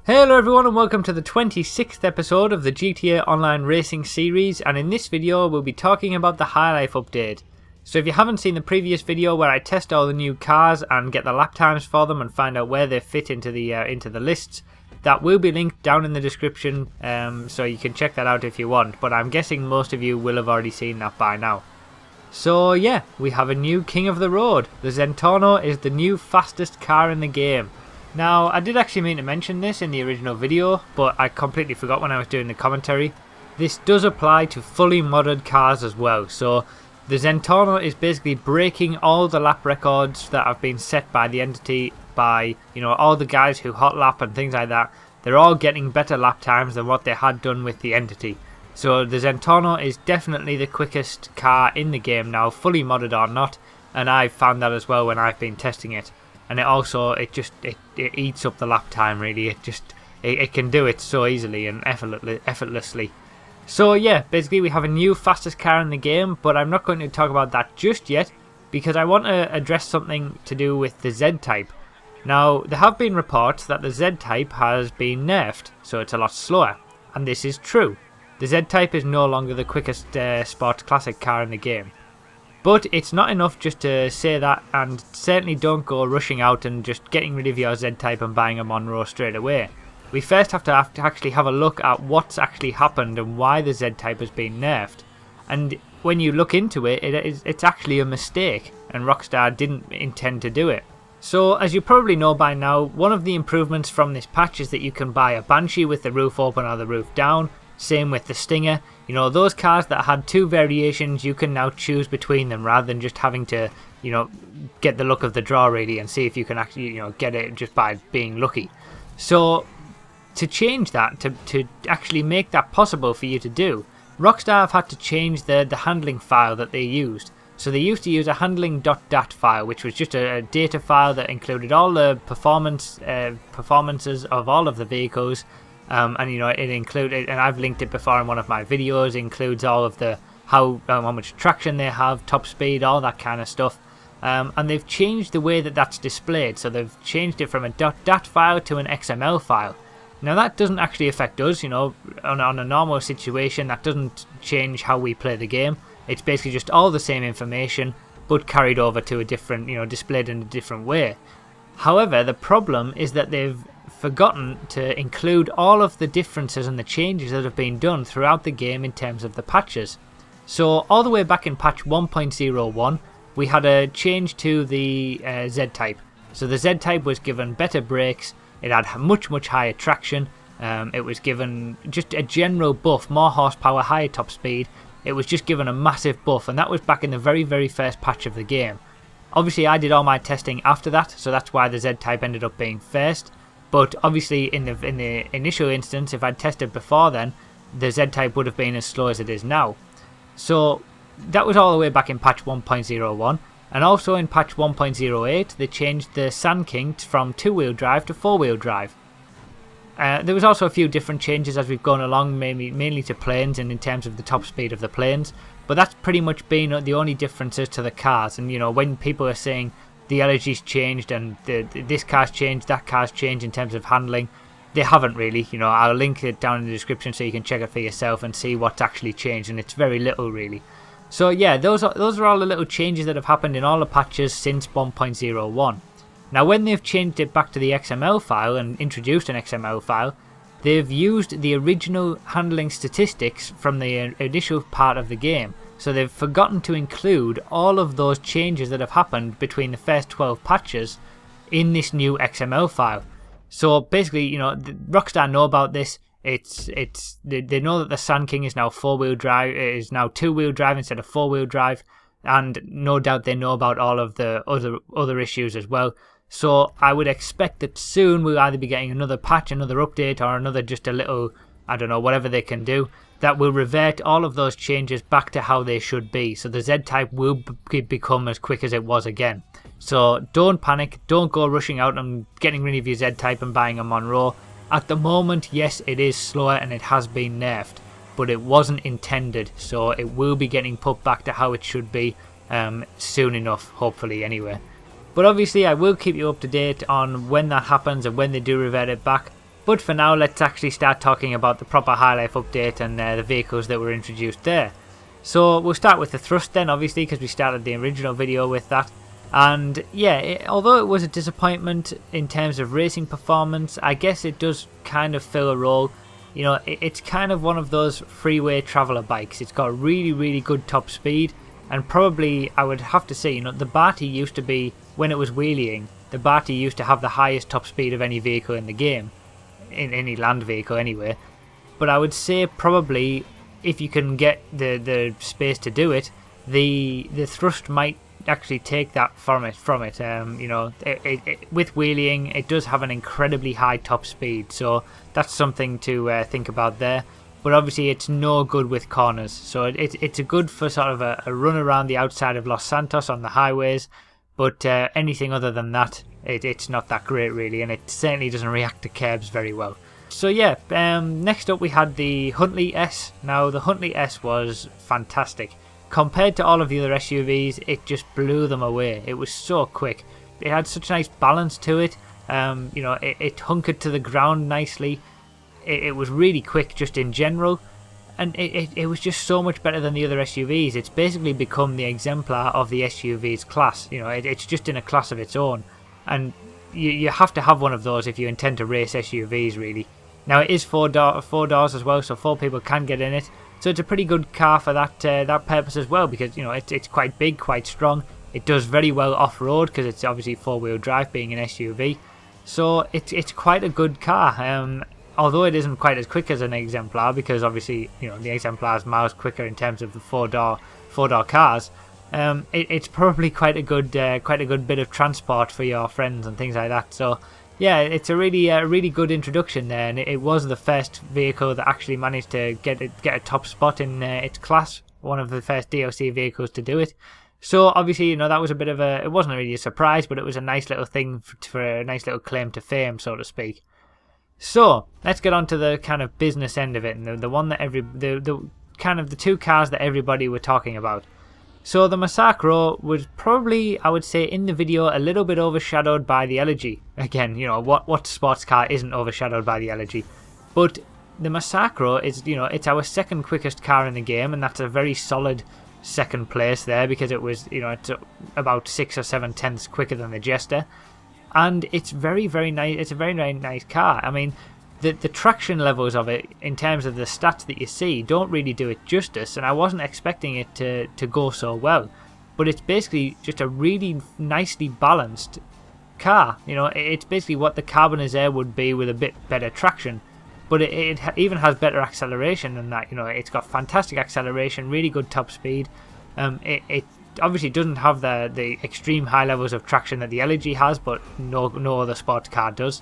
Hello everyone and welcome to the 26th episode of the GTA Online Racing series, and in this video we'll be talking about the High Life update. So if you haven't seen the previous video where I test all the new cars and get the lap times for them and find out where they fit into the lists, that will be linked down in the description, so you can check that out if you want, but I'm guessing most of you will have already seen that by now. So yeah, we have a new king of the road. The Zentorno is the new fastest car in the game. Now, I did actually mean to mention this in the original video, but I completely forgot when I was doing the commentary. This does apply to fully modded cars as well, so the Zentorno is basically breaking all the lap records that have been set by the entity by, all the guys who hot lap and things like that. They're all getting better lap times than what they had done with the entity. So the Zentorno is definitely the quickest car in the game now, fully modded or not, and I've found that as well when I've been testing it. And it also, it eats up the lap time really. It can do it so easily and effortlessly. So yeah, basically we have a new fastest car in the game, but I'm not going to talk about that just yet because I want to address something to do with the Z-Type. Now, there have been reports that the Z-Type has been nerfed, so it's a lot slower, and this is true. The Z-Type is no longer the quickest sports classic car in the game. But it's not enough just to say that, and certainly don't go rushing out and just getting rid of your Z-Type and buying a Monroe straight away. We first have to actually have a look at what's actually happened and why the Z-Type has been nerfed. And when you look into it, it's actually a mistake, and Rockstar didn't intend to do it. So, as you probably know by now, one of the improvements from this patch is that you can buy a Banshee with the roof open or the roof down. Same with the Stinger. Those cars that had two variations, you can now choose between them rather than just having to, get the luck of the draw really and see if you can actually, get it just by being lucky. So, to change that, to actually make that possible for you to do, Rockstar have had to change the handling file that they used. So they used to use a handling.dat file, which was just a data file that included all the performances of all of the vehicles. And it included, and I've linked it before in one of my videos, includes all of the how much traction they have, top speed, all that kind of stuff. And they've changed the way that that's displayed, so they've changed it from a .dat file to an XML file. Now that doesn't actually affect us, on a normal situation that doesn't change how we play the game. It's basically just all the same information, but carried over to a different, displayed in a different way. However, the problem is that they've forgotten to include all of the differences and the changes that have been done throughout the game in terms of the patches. So all the way back in patch 1.01 we had a change to the Z-Type. So the Z-Type was given better brakes, it had much higher traction, it was given just a general buff, more horsepower, higher top speed. It was just given a massive buff, and that was back in the very first patch of the game. Obviously I did all my testing after that, so that's why the Z-Type ended up being first. But obviously in the initial instance, if I'd tested before then, the Z-Type would have been as slow as it is now. So that was all the way back in patch 1.01, and also in patch 1.08 they changed the Sand King from 2-wheel drive to 4-wheel drive. There was also a few different changes as we've gone along, mainly to planes and in terms of the top speed of the planes, but that's pretty much been the only differences to the cars. And when people are saying the allergies changed and this car's changed, that car's changed in terms of handling, they haven't really. I'll link it down in the description so you can check it for yourself and see what's actually changed, and it's very little really. So yeah, those are all the little changes that have happened in all the patches since 1.01. Now when they've changed it back to the XML file and introduced an XML file, they've used the original handling statistics from the initial part of the game. So they've forgotten to include all of those changes that have happened between the first 12 patches in this new XML file. So basically, Rockstar know about this. They know that the Sand King is now 4-wheel drive, is now 2-wheel drive instead of 4-wheel drive, and no doubt they know about all of the other issues as well. So I would expect that soon we'll either be getting another patch, another update, or another just a little, I don't know, whatever they can do, that will revert all of those changes back to how they should be. So the Z-Type will become as quick as it was again. So don't panic, don't go rushing out and getting rid of your Z-Type and buying a Monroe. At the moment, yes, it is slower and it has been nerfed, but it wasn't intended, so it will be getting put back to how it should be soon enough, hopefully anyway. But obviously I will keep you up to date on when that happens and when they do revert it back. But for now, let's actually start talking about the proper High Life update and the vehicles that were introduced there. So we'll start with the thrust then, obviously, because we started the original video with that. And yeah, although it was a disappointment in terms of racing performance, I guess it does kind of fill a role. You know, it's kind of one of those freeway traveller bikes. It's got really good top speed, and probably I would have to say, you know, the Barty used to be, when it was wheeling, the Barty used to have the highest top speed of any vehicle in the game, in any land vehicle anyway. But I would say probably, if you can get the space to do it, the thrust might actually take that from it. You know, with wheeling, it does have an incredibly high top speed, so that's something to think about there. But obviously it's no good with corners, so it's a good for sort of a run around the outside of Los Santos on the highways, but anything other than that, it's not that great really, and it certainly doesn't react to curbs very well. So yeah, next up we had the Huntley S. Now the Huntley S was fantastic. Compared to all of the other SUVs, it just blew them away. It was so quick. It had such a nice balance to it. You know, it hunkered to the ground nicely. It was really quick just in general. And it was just so much better than the other SUVs. It's basically become the exemplar of the SUV's class. You know, it's just in a class of its own. And you have to have one of those if you intend to race SUVs, really. Now it is four doors as well, so 4 people can get in it. So it's a pretty good car for that purpose as well, because you know it's quite big, quite strong. It does very well off-road because it's obviously 4-wheel drive, being an SUV. So it's quite a good car. Although it isn't quite as quick as an Exemplar, because obviously you know the Exemplar is miles quicker in terms of the four-door cars. It's probably quite a good bit of transport for your friends and things like that. So yeah, it's a really good introduction there, and it was the first vehicle that actually managed to get a top spot in its class. One of the first DLC vehicles to do it. So obviously, you know, that was a bit of it wasn't really a surprise, but it was a nice little thing for a nice little claim to fame, so to speak. So let's get on to the kind of business end of it, and the one that the kind of the 2 cars that everybody were talking about. So the Massacro was probably, I would say, in the video a little bit overshadowed by the Elegy. Again, you know, what sports car isn't overshadowed by the Elegy? But the Massacro is, you know, it's our second quickest car in the game, and that's a very solid second place there, because it was, you know, it's about 6 or 7 tenths quicker than the Jester. And it's very nice. It's a very nice car. I mean, the traction levels of it, in terms of the stats that you see, don't really do it justice, and I wasn't expecting it to go so well. But it's basically just a really nicely balanced car. You know, it's basically what the Carbonizer would be with a bit better traction. But it even has better acceleration than that. You know, it's got fantastic acceleration, really good top speed. It obviously doesn't have the extreme high levels of traction that the Elegy has, but no other sports car does.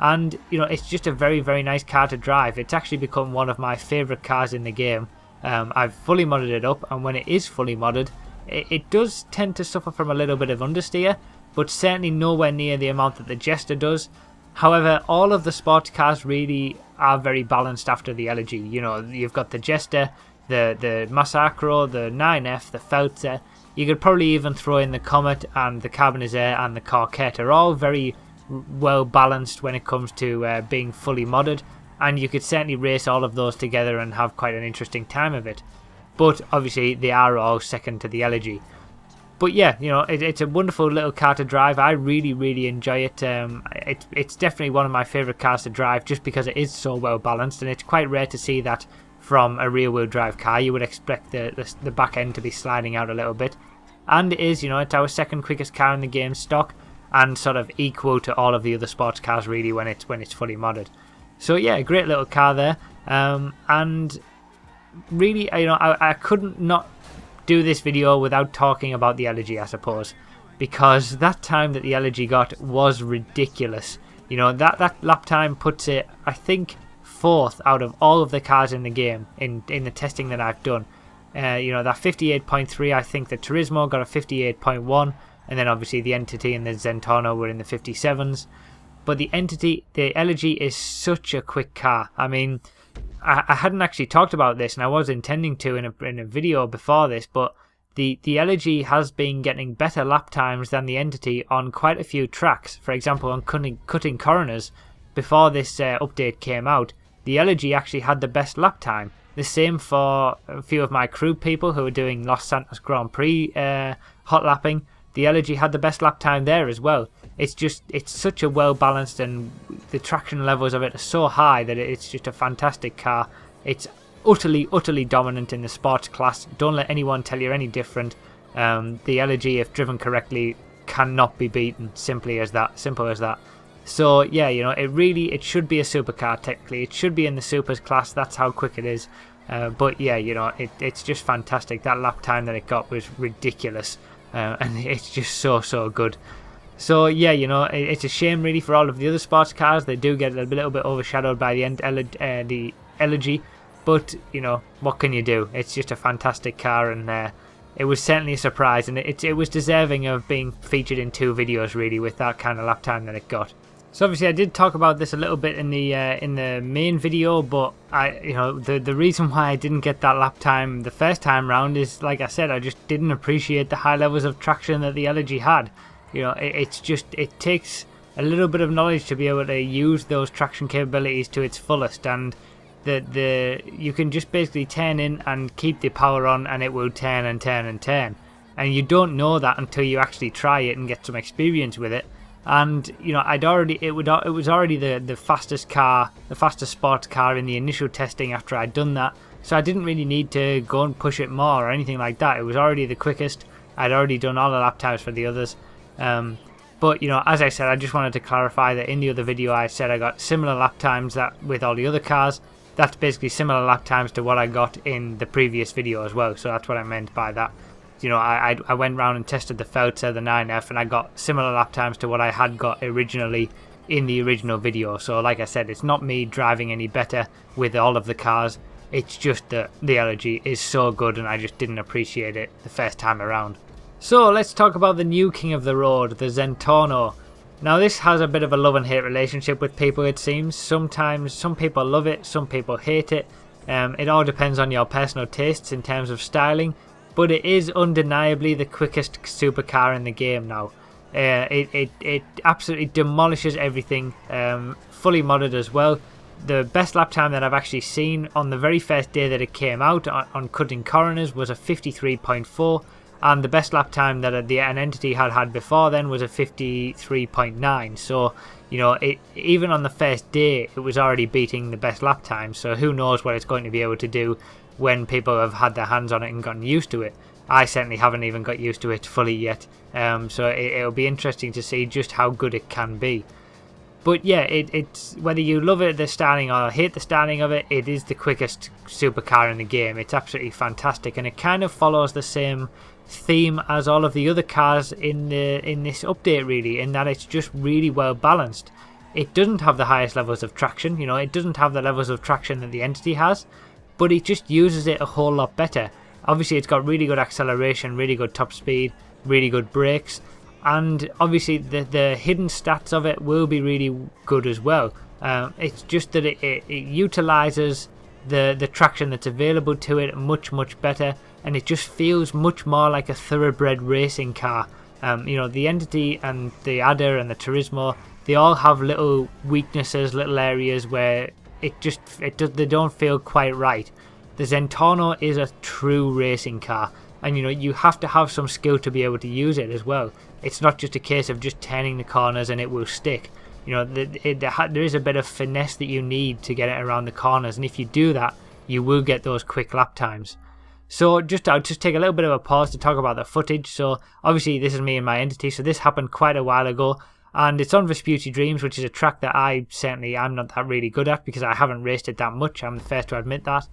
And you know, it's just a very nice car to drive. It's actually become one of my favourite cars in the game. I've fully modded it up, and when it is fully modded, it does tend to suffer from a little bit of understeer, but certainly nowhere near the amount that the Jester does. However, all of the sports cars really are very balanced after the Elegy. You know, you've got the Jester, the Massacro, the 9F, the Feltzer. You could probably even throw in the Comet and the Carbonizer and the Corvette. Are all very well balanced when it comes to being fully modded, and you could certainly race all of those together and have quite an interesting time of it. But obviously they are all second to the Elegy. But yeah, you know, it's a wonderful little car to drive. I really enjoy it. It's definitely one of my favourite cars to drive, just because it is so well balanced, and it's quite rare to see that from a rear wheel drive car. You would expect the back end to be sliding out a little bit, and it is, you know, it's our second quickest car in the game stock, and sort of equal to all of the other sports cars really when it's fully modded. So yeah, a great little car there. And really, you know, I couldn't not do this video without talking about the Elegy, I suppose, because that time that the Elegy got was ridiculous. You know, that lap time puts it, I think, 4th out of all of the cars in the game in the testing that I've done. You know, that 58.3, I think the Turismo got a 58.1, and then obviously the Entity and the Zentorno were in the 57s. But the Elegy is such a quick car. I mean, I hadn't actually talked about this, and I was intending to in a video before this, but the Elegy has been getting better lap times than the Entity on quite a few tracks. For example, on cutting corners, before this update came out, the Elegy actually had the best lap time. The same for a few of my crew people who were doing Los Santos Grand Prix hot lapping. The Elegy had the best lap time there as well. It's such a well balanced, and the traction levels of it are so high that it's just a fantastic car. It's utterly dominant in the sports class. Don't let anyone tell you any different. The Elegy, if driven correctly, cannot be beaten. Simple as that. So yeah, you know, it should be a supercar technically. It should be in the supers class. That's how quick it is. But yeah, you know, it's just fantastic. That lap time that it got was ridiculous, and it's just so good. So yeah, you know, it's a shame really for all of the other sports cars. They do get a little bit overshadowed by the Elegy, but you know, what can you do? It's just a fantastic car, and it was certainly a surprise, and it was deserving of being featured in 2 videos really, with that kind of lap time that it got. So obviously I did talk about this a little bit in the main video, but the reason why I didn't get that lap time the first time round is, like I said, I just didn't appreciate the high levels of traction that the Elegy had. You know, it takes a little bit of knowledge to be able to use those traction capabilities to its fullest, and you can just basically turn in and keep the power on, and it will turn and turn and turn, and you don't know that until you actually try it and get some experience with it. And you know, it was already the fastest car, the fastest sports car in the initial testing after I'd done that, so I didn't really need to go and push it more or anything like that. It was already the quickest. I'd already done all the lap times for the others. But you know, as I said, I just wanted to clarify that in the other video I said I got similar lap times that with all the other cars. That's basically similar lap times to what I got in the previous video as well, so that's what I meant by that. You know, I went round and tested the Feltzer, the 9F, and I got similar lap times to what I had got originally in the original video. So like I said, it's not me driving any better with all of the cars, it's just that the Elegy is so good and I just didn't appreciate it the first time around. So let's talk about the new king of the road, the Zentorno. Now this has a bit of a love and hate relationship with people, it seems. Sometimes some people love it, some people hate it. It all depends on your personal tastes in terms of styling. But it is undeniably the quickest supercar in the game now. It absolutely demolishes everything, fully modded as well. The best lap time that I've actually seen on the very first day that it came out on cutting corners was a 53.4, and the best lap time that an entity had before then was a 53.9. So you know, even on the first day it was already beating the best lap time, so who knows what it's going to be able to do when people have had their hands on it and gotten used to it. I certainly haven't even got used to it fully yet, so it'll be interesting to see just how good it can be. But yeah, it's whether you love it, the styling, or hate the styling of it, it is the quickest supercar in the game. It's absolutely fantastic, and it kind of follows the same theme as all of the other cars in this update really, in that it's just really well balanced. It doesn't have the highest levels of traction, you know, it doesn't have the levels of traction that the entity has, but it just uses it a whole lot better. Obviously it's got really good acceleration, really good top speed, really good brakes, and obviously the hidden stats of it will be really good as well. It's just that it utilizes the traction that's available to it much better, and it just feels much more like a thoroughbred racing car. You know, the entity and the Adder and the Turismo, they all have little weaknesses, little areas where they don't feel quite right. The Zentorno is a true racing car, and you know, you have to have some skill to be able to use it as well. It's not just a case of just turning the corners and it will stick. You know, there is a bit of finesse that you need to get it around the corners, and if you do that, you will get those quick lap times. So I'll just take a little bit of a pause to talk about the footage. So obviously this is me and my entity, so this happened quite a while ago, and it's on Vespucci Dreams, which is a track that I'm not that really good at because I haven't raced it that much. I'm the first to admit that.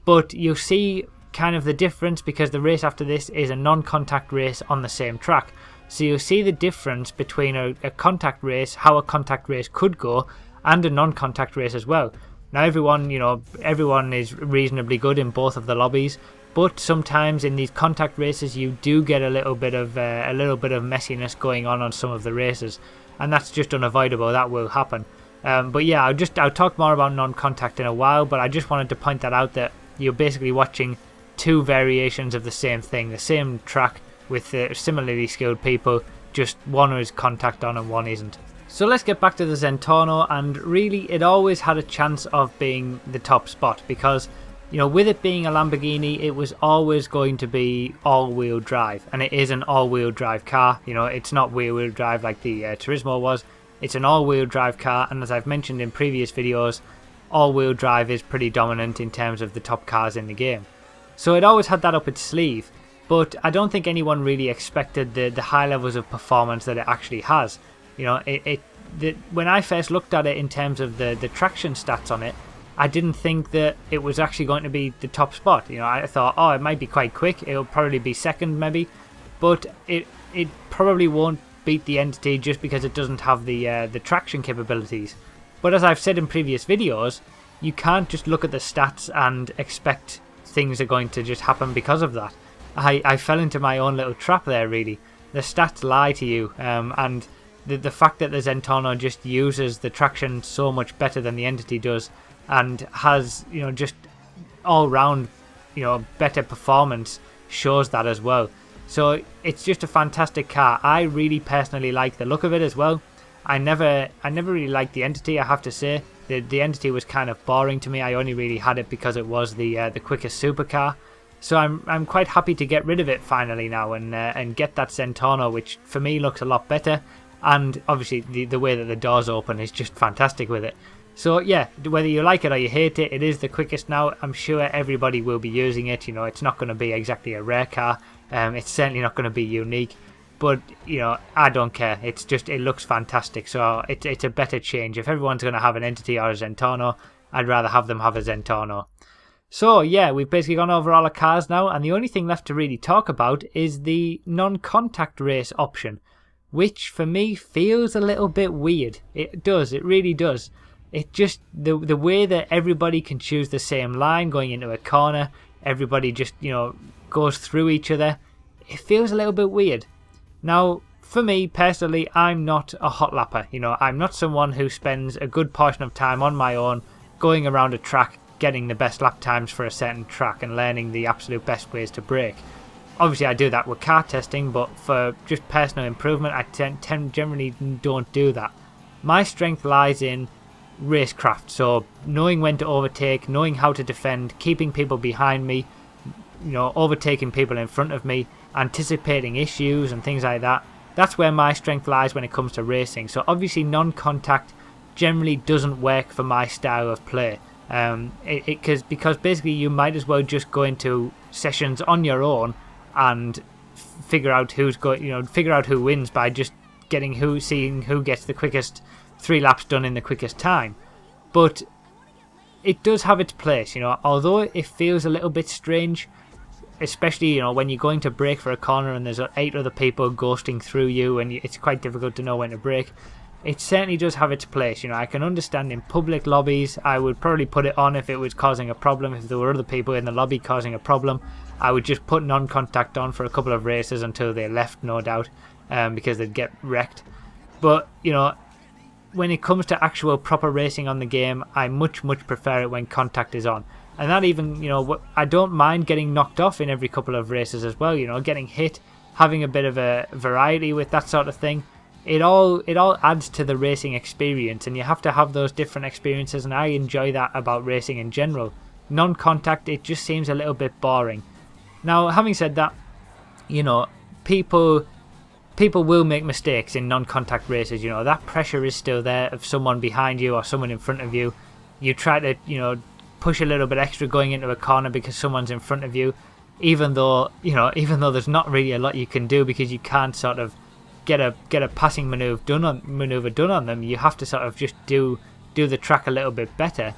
But you'll see kind of the difference because the race after this is a non-contact race on the same track. So you'll see the difference between a contact race, how a contact race could go, and a non-contact race as well. Now everyone is reasonably good in both of the lobbies, but sometimes in these contact races you do get a little bit of messiness going on some of the races, and that's just unavoidable. That will happen. But yeah, I'll talk more about non-contact in a while, but I just wanted to point that out, that you're basically watching two variations of the same thing, the same track with similarly skilled people, just one is contact on and one isn't. So let's get back to the Zentorno, and really it always had a chance of being the top spot because, you know, with it being a Lamborghini, it was always going to be all-wheel drive, and it is an all-wheel drive car. You know, it's not wheel-wheel drive like the Turismo was. It's an all-wheel drive car, and as I've mentioned in previous videos, all-wheel drive is pretty dominant in terms of the top cars in the game. So it always had that up its sleeve, but I don't think anyone really expected the high levels of performance that it actually has. You know, when I first looked at it in terms of the traction stats on it, I didn't think that it was actually going to be the top spot. You know, I thought, oh, it might be quite quick. It'll probably be second maybe, but it probably won't beat the Entity just because it doesn't have the traction capabilities. But as I've said in previous videos, you can't just look at the stats and expect things are going to just happen because of that. I fell into my own little trap there, really. The stats lie to you, and the fact that the Zentorno just uses the traction so much better than the Entity does, and has, you know, just all round, you know, better performance shows that as well. So it's just a fantastic car. I really personally like the look of it as well. I never really liked the Entity, I have to say. The Entity was kind of boring to me. I only really had it because it was the quickest supercar. So I'm quite happy to get rid of it finally now and get that Zentorno, which for me looks a lot better. And obviously the way that the doors open is just fantastic with it. So yeah, whether you like it or you hate it, it is the quickest now. I'm sure everybody will be using it. You know, it's not going to be exactly a rare car. It's certainly not going to be unique. But, you know, I don't care. It's just, it looks fantastic. So it's a better change. If everyone's going to have an Entity or a Zentorno, I'd rather have them have a Zentorno. So yeah, we've basically gone over all the cars now, and the only thing left to really talk about is the non-contact race option, which for me feels a little bit weird. It does, it really does. It just, the way that everybody can choose the same line going into a corner, everybody just, you know, goes through each other, it feels a little bit weird. Now, for me personally, I'm not a hot lapper. You know, I'm not someone who spends a good portion of time on my own going around a track, getting the best lap times for a certain track and learning the absolute best ways to brake. Obviously I do that with car testing, but for just personal improvement I generally don't do that. My strength lies in racecraft, so knowing when to overtake, knowing how to defend, keeping people behind me, you know, overtaking people in front of me, anticipating issues and things like that. That's where my strength lies when it comes to racing. So non-contact generally doesn't work for my style of play. Because basically you might as well just go into sessions on your own and figure out figure out who wins by just seeing who gets the quickest 3 laps done in the quickest time. But it does have its place, you know, although it feels a little bit strange, especially, you know, when you're going to brake for a corner and there's 8 other people ghosting through you and it's quite difficult to know when to brake. It certainly does have its place. You know, I can understand in public lobbies, I would probably put it on if it was causing a problem. If there were other people in the lobby causing a problem, I would just put non-contact on for a couple of races until they left, no doubt, because they'd get wrecked. But, you know, when it comes to actual proper racing on the game, I much prefer it when contact is on. And that even, you know, I don't mind getting knocked off in every couple of races as well, you know, getting hit, having a bit of a variety with that sort of thing. It all adds to the racing experience, and you have to have those different experiences, and I enjoy that about racing in general. Non-contact, it just seems a little bit boring. Now, having said that, you know, people will make mistakes in non-contact races. You know, that pressure is still there of someone behind you or someone in front of you. You try to, you know, push a little bit extra going into a corner because someone's in front of you, even though there's not really a lot you can do because you can't sort of get a passing maneuver done on them. You have to sort of just do the track a little bit better.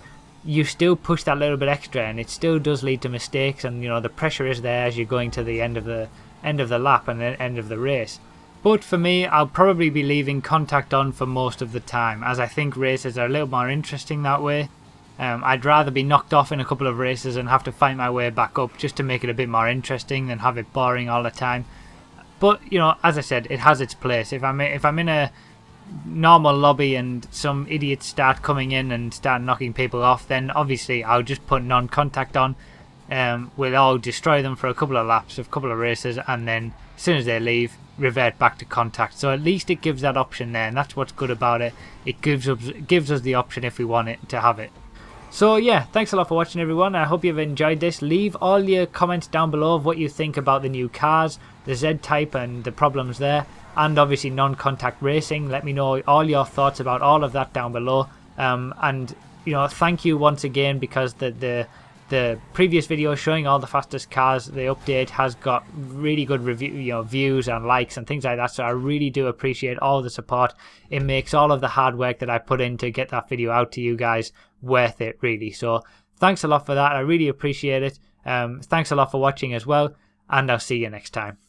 You still push that little bit extra, and it still does lead to mistakes. And you know, the pressure is there as you're going to the end of the lap and the end of the race. But for me, I'll probably be leaving contact on for most of the time, as I think races are a little more interesting that way. I'd rather be knocked off in a couple of races and have to fight my way back up just to make it a bit more interesting than have it boring all the time. But, you know, as I said, it has its place. If I'm in a normal lobby and some idiots start coming in and start knocking people off, then obviously I'll just put non-contact on. We'll all destroy them for a couple of laps, a couple of races, and then as soon as they leave, revert back to contact. So at least it gives that option there, and that's what's good about it. It gives us the option if we want it to have it. So yeah, thanks a lot for watching everyone. I hope you've enjoyed this. Leave all your comments down below of what you think about the new cars, the Z-Type and the problems there, and obviously non-contact racing. Let me know all your thoughts about all of that down below. And you know, thank you once again, because the previous video showing all the fastest cars, the update has got really good views and likes and things like that. So I really do appreciate all the support. It makes all of the hard work that I put in to get that video out to you guys worth it, really. So thanks a lot for that. I really appreciate it. Thanks a lot for watching as well, and I'll see you next time.